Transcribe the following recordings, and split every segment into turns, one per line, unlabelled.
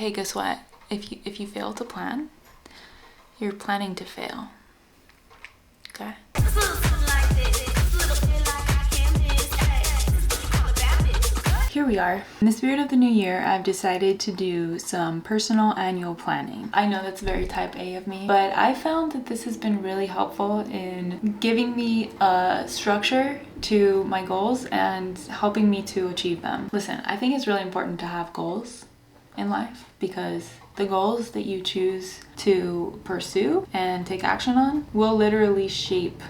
hey, guess what? If you fail to plan, you're planning to fail. Okay? Here we are. In the spirit of the new year, I've decided to do some personal annual planning. I know that's very type A of me, but I found that this has been really helpful in giving me a structure to my goals and helping me to achieve them. Listen, I think it's really important to have goals in life because the goals that you choose to pursue and take action on will literally shape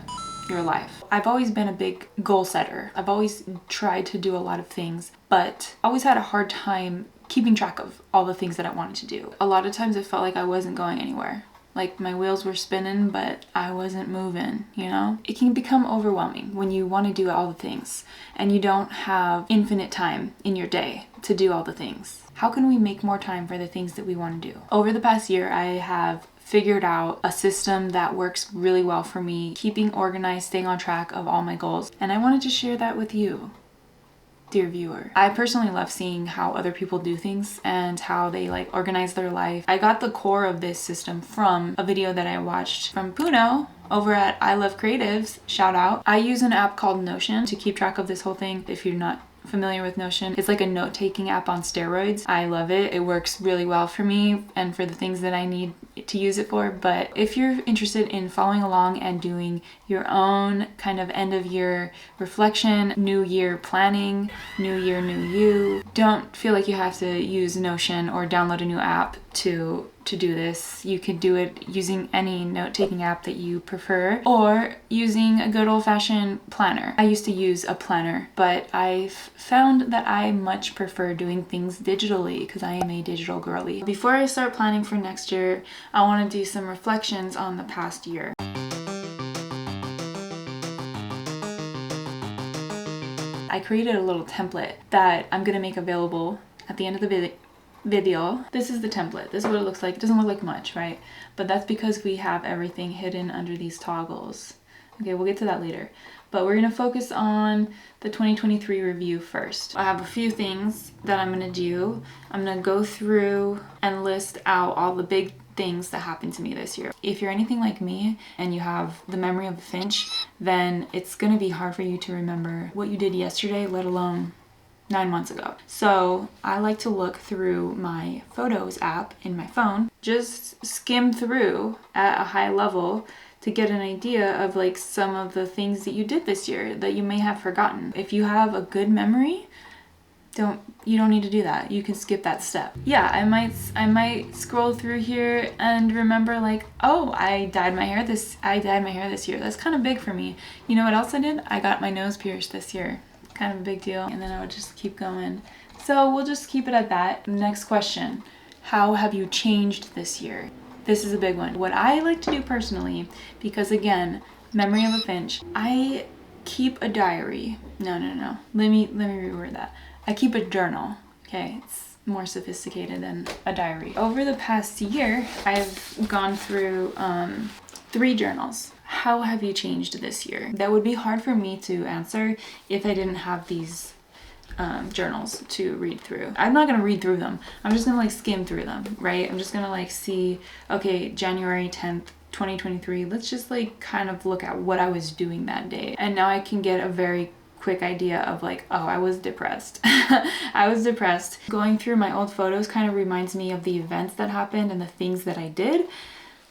your life. I've always been a big goal setter. I've always tried to do a lot of things, but always had a hard time keeping track of all the things that I wanted to do. A lot of times it felt like I wasn't going anywhere. Like my wheels were spinning, but I wasn't moving, you know? It can become overwhelming when you want to do all the things and you don't have infinite time in your day to do all the things. How can we make more time for the things that we want to do? Over the past year, I have figured out a system that works really well for me, keeping organized, staying on track of all my goals. And I wanted to share that with you, dear viewer. I personally love seeing how other people do things and how they organize their life. I got the core of this system from a video that I watched from Puno over at I Love Creatives, shout out. I use an app called Notion to keep track of this whole thing. If you're not familiar with Notion, it's like a note-taking app on steroids. I love it. It works really well for me and for the things that I need to use it for. But if you're interested in following along and doing your own kind of end of year reflection, new year planning, new year, new you, don't feel like you have to use Notion or download a new app to do this. You could do it using any note-taking app that you prefer or using a good old-fashioned planner. I used to use a planner, but I've found that I much prefer doing things digitally because I am a digital girly. Before I start planning for next year, I want to do some reflections on the past year. I created a little template that I'm going to make available at the end of the video. This is the template. This is what it looks like. It doesn't look like much, right? But that's because we have everything hidden under these toggles. Okay, we'll get to that later. But we're going to focus on the 2023 review first. I have a few things that I'm going to do. I'm going to go through and list out all the big things that happened to me this year. If you're anything like me and you have the memory of a finch, then it's going to be hard for you to remember what you did yesterday, let alone 9 months ago. So I like to look through my Photos app in my phone, just skim through at a high level to get an idea of some of the things that you did this year that you may have forgotten. If you have a good memory, you don't need to do that. You can skip that step. Yeah, I might scroll through here and remember oh, I dyed my hair this year. That's kind of big for me. You know what else I did? I got my nose pierced this year. Kind of a big deal. And then I would just keep going. So we'll just keep it at that. Next question. How have you changed this year? This is a big one. What I like to do personally, because again, memory of a finch, I keep a diary. No. Let me reword that. I keep a journal. Okay, it's more sophisticated than a diary. Over the past year, I've gone through 3 journals. How have you changed this year? That would be hard for me to answer if I didn't have these journals to read through. I'm not gonna read through them. I'm just gonna skim through them, right? I'm just gonna see, okay, January 10th, 2023. Let's just kind of look at what I was doing that day. And now I can get a very quick idea of oh, I was depressed. I was depressed. Going through my old photos kind of reminds me of the events that happened and the things that I did.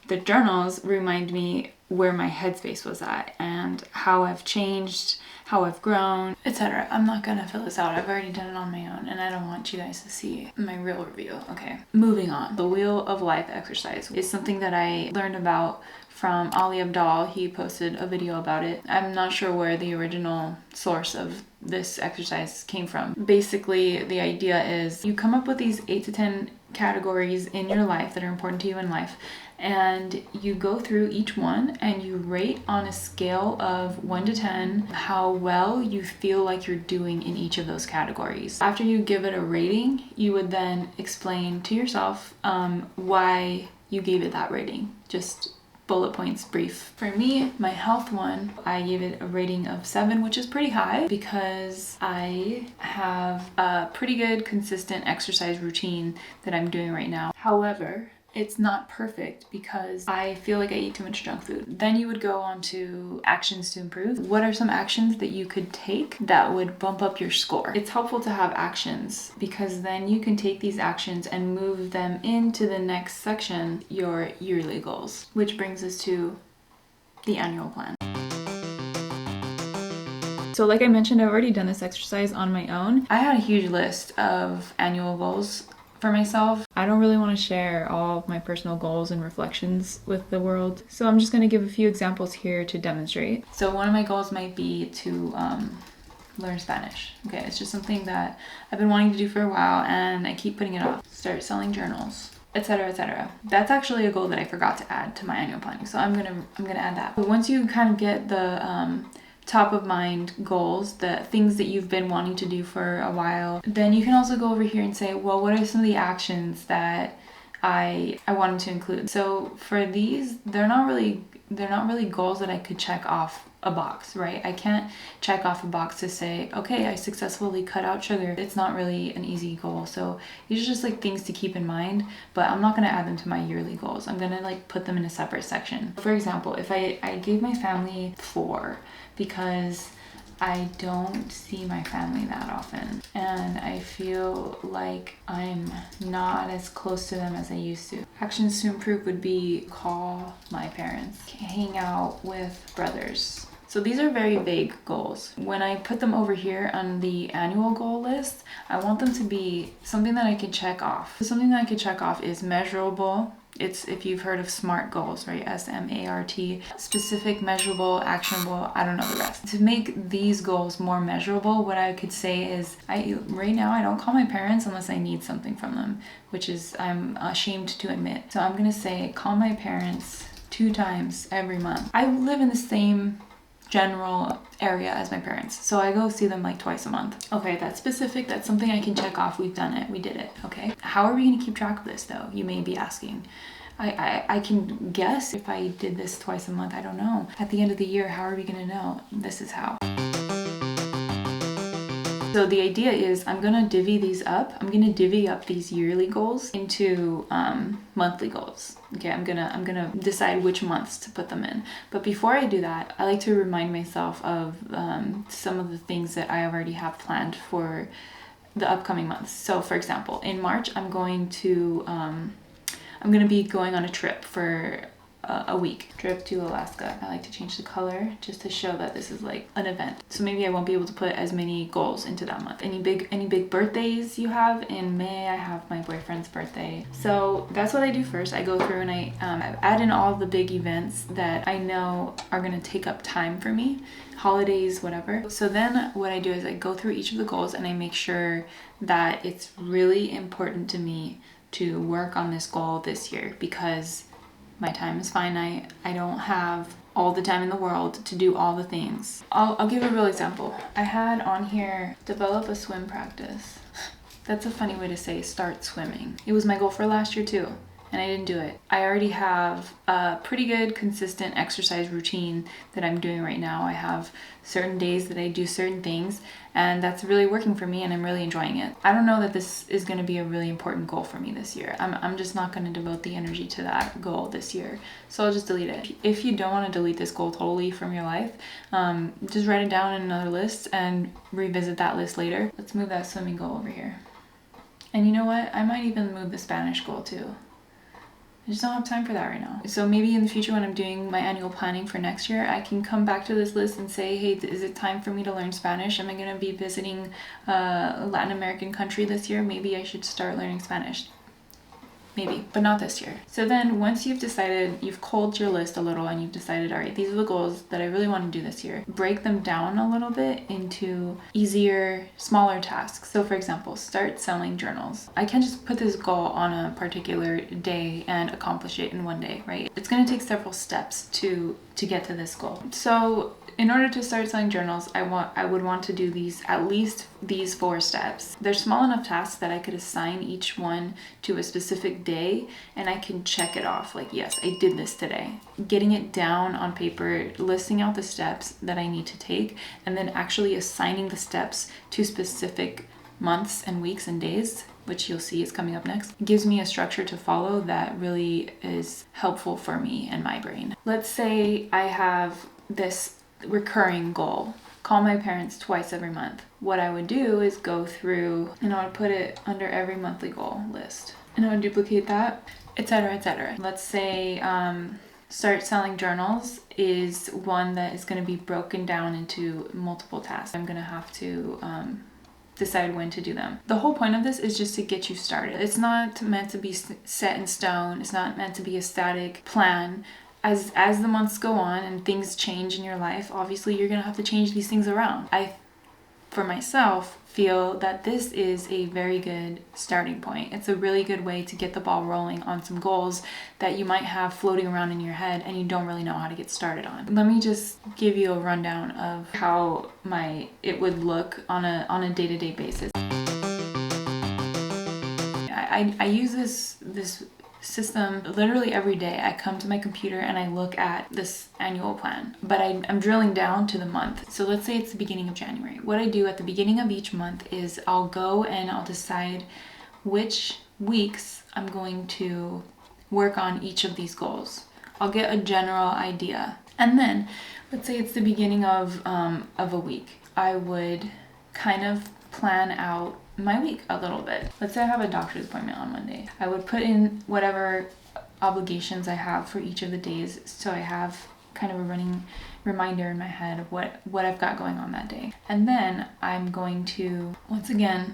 The journals remind me where my headspace was at and how I've changed, how I've grown, etc. I'm not gonna fill this out. I've already done it on my own and I don't want you guys to see my real review. Okay, moving on. The Wheel of Life exercise is something that I learned about from Ali Abdal. He posted a video about it. I'm not sure where the original source of this exercise came from. Basically, the idea is you come up with these 8 to 10 categories in your life that are important to you in life, and you go through each one and you rate on a scale of 1 to 10 how well you feel like you're doing in each of those categories. After you give it a rating, you would then explain to yourself why you gave it that rating. Just bullet points brief. For me, my health one, I gave it a rating of 7, which is pretty high because I have a pretty good consistent exercise routine that I'm doing right now. However, it's not perfect because I feel like I eat too much junk food. Then you would go on to actions to improve. What are some actions that you could take that would bump up your score? It's helpful to have actions because then you can take these actions and move them into the next section, your yearly goals, which brings us to the annual plan. So like I mentioned, I've already done this exercise on my own. I had a huge list of annual goals for myself. I don't really want to share all of my personal goals and reflections with the world, so I'm just going to give a few examples here to demonstrate. So one of my goals might be to learn Spanish. Okay, it's just something that I've been wanting to do for a while and I keep putting it off. Start selling journals, etc., etc. That's actually a goal that I forgot to add to my annual planning, so I'm gonna add that. But once you kind of get the top of mind goals, the things that you've been wanting to do for a while, then you can also go over here and say, well, what are some of the actions that I wanted to include? So for these, they're not really goals that I could check off a box, right? I can't check off a box to say, okay, I successfully cut out sugar. It's not really an easy goal. So these are just like things to keep in mind, but I'm not going to add them to my yearly goals. I'm going to like put them in a separate section. For example, if I gave my family 4, because I don't see my family that often and I feel like I'm not as close to them as I used to. Actions to improve would be call my parents, hang out with brothers. So these are very vague goals. When I put them over here on the annual goal list, I want them to be something that I can check off. Something that I can check off is measurable. It's, if you've heard of SMART goals, right? SMART, specific, measurable, actionable, I don't know the rest. To make these goals more measurable, what I could say is, right now I don't call my parents unless I need something from them, which is, I'm ashamed to admit. So I'm gonna say, call my parents 2 times every month. I live in the same general area as my parents, so I go see them like twice a month. Okay, that's specific. That's something I can check off. We've done it. We did it. Okay. How are we going to keep track of this though? You may be asking. I can guess if I did this twice a month. I don't know. At the end of the year, how are we going to know? This is how. So the idea is I'm going to divvy these up. I'm going to divvy up these yearly goals into monthly goals. Okay, I'm gonna decide which months to put them in. But before I do that, I like to remind myself of some of the things that I already have planned for the upcoming months. So for example, in March, I'm going to be going on a trip for a week. Trip to Alaska. I like to change the color just to show that this is like an event. So maybe I won't be able to put as many goals into that month. Any big birthdays you have? In May, I have my boyfriend's birthday. So that's what I do first. I go through and I add in all the big events that I know are gonna take up time for me. Holidays, whatever. So then what I do is I go through each of the goals and I make sure that it's really important to me to work on this goal this year because my time is finite. I don't have all the time in the world to do all the things. I'll give a real example. I had on here, develop a swim practice. That's a funny way to say start swimming. It was my goal for last year too, and I didn't do it. I already have a pretty good consistent exercise routine that I'm doing right now. I have certain days that I do certain things, and that's really working for me and I'm really enjoying it. I don't know that this is going to be a really important goal for me this year. I'm just not going to devote the energy to that goal this year, so I'll just delete it. If you don't want to delete this goal totally from your life, just write it down in another list and revisit that list later. Let's move that swimming goal over here. And you know what? I might even move the Spanish goal too. I just don't have time for that right now. So maybe in the future when I'm doing my annual planning for next year, I can come back to this list and say, hey, is it time for me to learn Spanish? Am I going to be visiting a Latin American country this year? Maybe I should start learning Spanish. Maybe, but not this year. So then once you've decided, you've culled your list a little and you've decided, all right, these are the goals that I really want to do this year. Break them down a little bit into easier, smaller tasks. So for example, start selling journals. I can't just put this goal on a particular day and accomplish it in one day, right? It's going to take several steps to get to this goal. So In order to start selling journals, I would want to do at least these 4 steps. They're small enough tasks that I could assign each one to a specific day and I can check it off. Like, yes, I did this today. Getting it down on paper, listing out the steps that I need to take, and then actually assigning the steps to specific months and weeks and days, which you'll see is coming up next, gives me a structure to follow that really is helpful for me and my brain. Let's say I have this recurring goal, call my parents twice every month. What I would do is go through and I would put it under every monthly goal list and I would duplicate that, etc., etc. Let's say start selling journals is one that is going to be broken down into multiple tasks. I'm going to have to decide when to do them. The whole point of this is just to get you started. It's not meant to be set in stone. It's not meant to be a static plan. As the months go on and things change in your life, obviously you're gonna have to change these things around. I, for myself, feel that this is a very good starting point. It's a really good way to get the ball rolling on some goals that you might have floating around in your head and you don't really know how to get started on. Let me just give you a rundown of how it would look on a day-to-day basis. I use this system literally every day. I come to my computer and I look at this annual plan, but I'm drilling down to the month. So let's say it's the beginning of January. What I do at the beginning of each month is I'll go and I'll decide which weeks I'm going to work on each of these goals. I'll get a general idea. And then let's say it's the beginning of a week. I would kind of plan out my week a little bit. Let's say I have a doctor's appointment on Monday. I would put in whatever obligations I have for each of the days so I have kind of a running reminder in my head of what I've got going on that day. And then I'm going to, once again,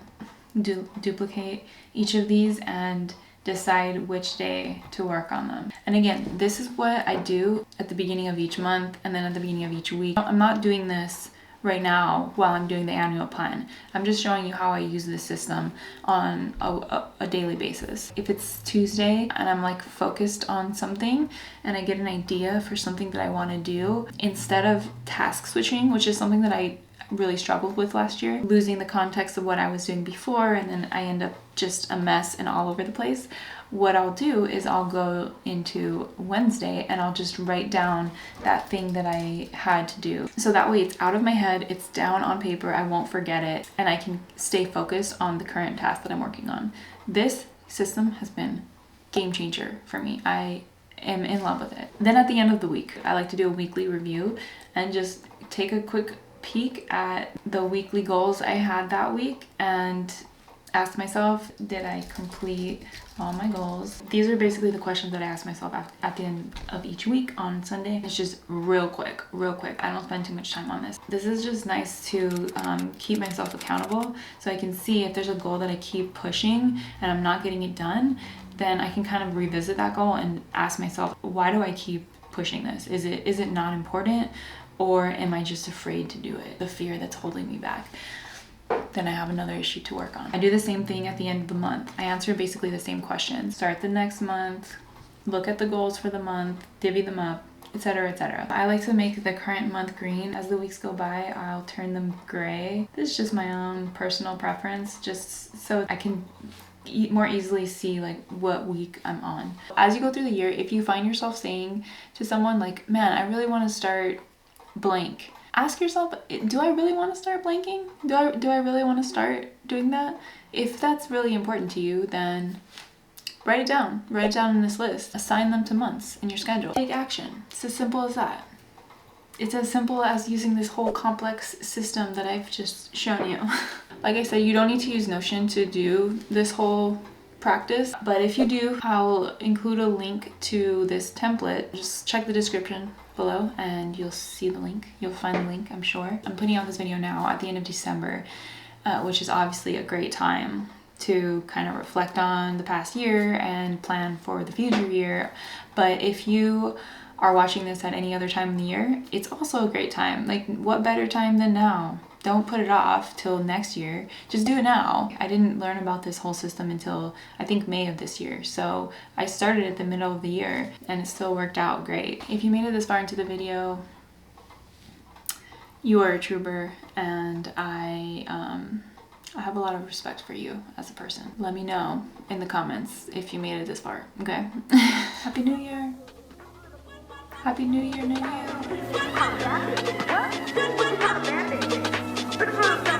duplicate each of these and decide which day to work on them. And again, this is what I do at the beginning of each month and then at the beginning of each week. I'm not doing this right now while I'm doing the annual plan. I'm just showing you how I use this system on a daily basis. If it's Tuesday and I'm like focused on something and I get an idea for something that I want to do, instead of task switching, which is something that I really struggled with last year, losing the context of what I was doing before and then I end up just a mess and all over the place. What I'll do is I'll go into Wednesday and I'll just write down that thing that I had to do. So that way it's out of my head, it's down on paper, I won't forget it, and I can stay focused on the current task that I'm working on. This system has been game changer for me. I am in love with it. Then at the end of the week, I like to do a weekly review and just take a quick peek at the weekly goals I had that week and ask myself, did I complete all my goals? These are basically the questions that I ask myself at the end of each week on Sunday. It's just real quick. I don't spend too much time on this. This is just nice to keep myself accountable so I can see if there's a goal that I keep pushing and I'm not getting it done, then I can kind of revisit that goal and ask myself, why do I keep pushing this? Is it not important, or am I just afraid to do it? The fear that's holding me back. Then I have another issue to work on. I do the same thing at the end of the month. I answer basically the same questions. Start the next month, look at the goals for the month, divvy them up, etc., etc. I like to make the current month green. As the weeks go by, I'll turn them gray. This is just my own personal preference, just so I can more easily see like what week I'm on. As you go through the year, if you find yourself saying to someone like, man, I really want to start blank, ask yourself, do I really want to start blanking? Do I really want to start doing that? If that's really important to you, then write it down. Write it down in this list. Assign them to months in your schedule. Take action. It's as simple as that. It's as simple as using this whole complex system that I've just shown you. Like I said, you don't need to use Notion to do this whole practice, but if you do, I'll include a link to this template. Just check the description below and you'll see the link. You'll find the link, I'm sure. I'm putting out this video now at the end of December, which is obviously a great time to kind of reflect on the past year and plan for the future year. But if you are watching this at any other time in the year, it's also a great time. Like, what better time than now? Don't put it off till next year. Just do it now. I didn't learn about this whole system until I think May of this year. So I started at the middle of the year and it still worked out great. If you made it this far into the video, You are a trooper, and I have a lot of respect for you as a person. Let me know in the comments if you made it this far, okay? Happy New Year! Happy New Year, New You!